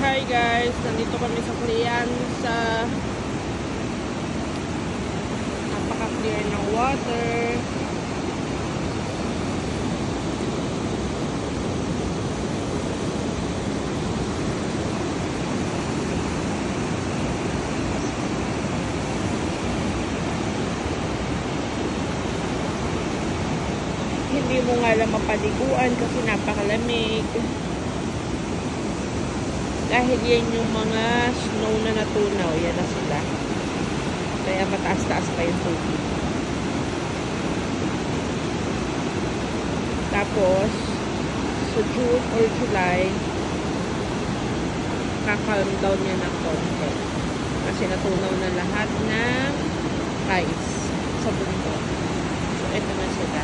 Hi guys, nandito kami sa Crianza. Napaka-clear ng water. Hindi mo nga lang mapaliguan kasi napakalamig. Dahil yan yung mga snow na natunaw, yan na sila. Kaya mataas-taas pa yung tubig. Tapos, sa June or July, kakalm down yan ng konti. Kasi natunaw na lahat ng ice sa bundok. So, ito na sila.